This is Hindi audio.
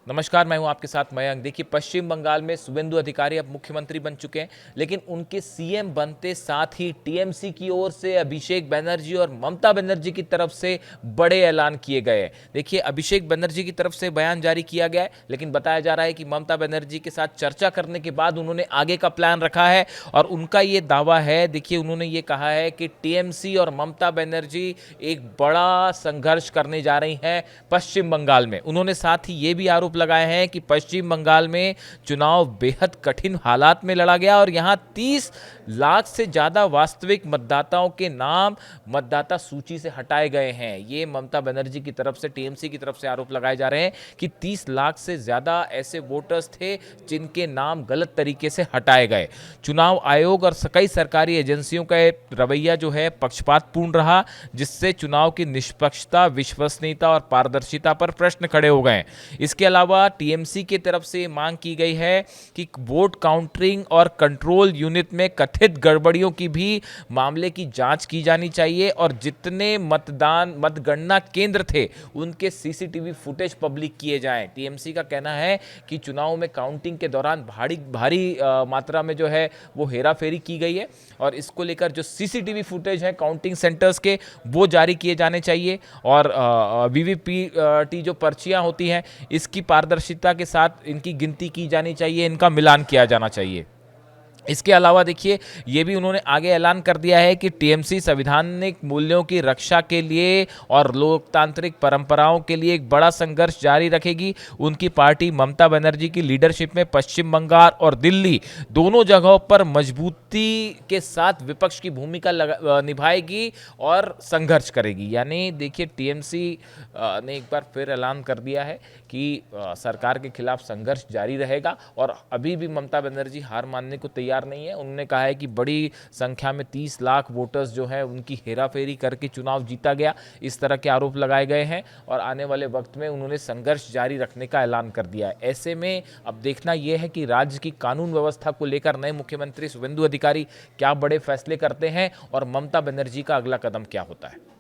नमस्कार, मैं हूं आपके साथ मयंक। देखिए, पश्चिम बंगाल में शुवेंदु अधिकारी अब मुख्यमंत्री बन चुके हैं, लेकिन उनके सीएम बनते साथ ही टीएमसी की ओर से अभिषेक बनर्जी और ममता बनर्जी की तरफ से बड़े ऐलान किए गए हैं। देखिए, अभिषेक बनर्जी की तरफ से बयान जारी किया गया है, लेकिन बताया जा रहा है कि ममता बनर्जी के साथ चर्चा करने के बाद उन्होंने आगे का प्लान रखा है और उनका ये दावा है। देखिए, उन्होंने ये कहा है कि टीएमसी और ममता बनर्जी एक बड़ा संघर्ष करने जा रही हैं पश्चिम बंगाल में। उन्होंने साथ ही ये भी आरोप लगाए हैं कि पश्चिम बंगाल में चुनाव बेहद कठिन हालात में लड़ा गया और यहां 30 लाख से ज्यादा वास्तविक मतदाताओं के नाम मतदाता सूची से हटाए गए हैं। ये ममता बनर्जी की तरफ से, टीएमसी की तरफ से आरोप लगाए जा रहे हैं कि 30 लाख से ज्यादा ऐसे वोटर्स थे जिनके नाम गलत तरीके से हटाए गए। चुनाव आयोग और कई सरकारी एजेंसियों का रवैया जो है पक्षपातपूर्ण रहा, जिससे चुनाव की निष्पक्षता, विश्वसनीयता और पारदर्शिता पर प्रश्न खड़े हो गए। इसके अलावा टीएमसी की तरफ से मांग की गई है कि वोट काउंटिंग और कंट्रोल यूनिट में कथित गड़बड़ियों की भी मामले की जांच की जानी चाहिए और जितने मतगणना केंद्र थे उनके सीसीटीवी फुटेज पब्लिक किए जाएं। टीएमसी का कहना है कि चुनाव में काउंटिंग के दौरान भारी मात्रा में जो है वो हेराफेरी की गई है और इसको लेकर जो सीसीटीवी फुटेज है काउंटिंग सेंटर्स के, वो जारी किए जाने चाहिए और वीवीपीटी जो पर्चियां होती हैं इसकी पारदर्शिता के साथ इनकी गिनती की जानी चाहिए, इनका मिलान किया जाना चाहिए। इसके अलावा देखिए, ये भी उन्होंने आगे ऐलान कर दिया है कि टीएमसी संवैधानिक मूल्यों की रक्षा के लिए और लोकतांत्रिक परंपराओं के लिए एक बड़ा संघर्ष जारी रखेगी। उनकी पार्टी ममता बनर्जी की लीडरशिप में पश्चिम बंगाल और दिल्ली दोनों जगहों पर मजबूती के साथ विपक्ष की भूमिका निभाएगी और संघर्ष करेगी। यानी देखिए, टीएमसी ने एक बार फिर ऐलान कर दिया है कि सरकार के खिलाफ संघर्ष जारी रहेगा और अभी भी ममता बनर्जी हार मानने को तैयार नहीं है। उन्होंने कहा है कि बड़ी संख्या में 30 लाख वोटर्स जो हैं उनकी हेराफेरी करके चुनाव जीता गया, इस तरह के आरोप लगाए गए हैं और आने वाले वक्त में उन्होंने संघर्ष जारी रखने का ऐलान कर दिया है। ऐसे में अब देखना यह है कि राज्य की कानून व्यवस्था को लेकर नए मुख्यमंत्री शुवेंदु अधिकारी क्या बड़े फैसले करते हैं और ममता बनर्जी का अगला कदम क्या होता है।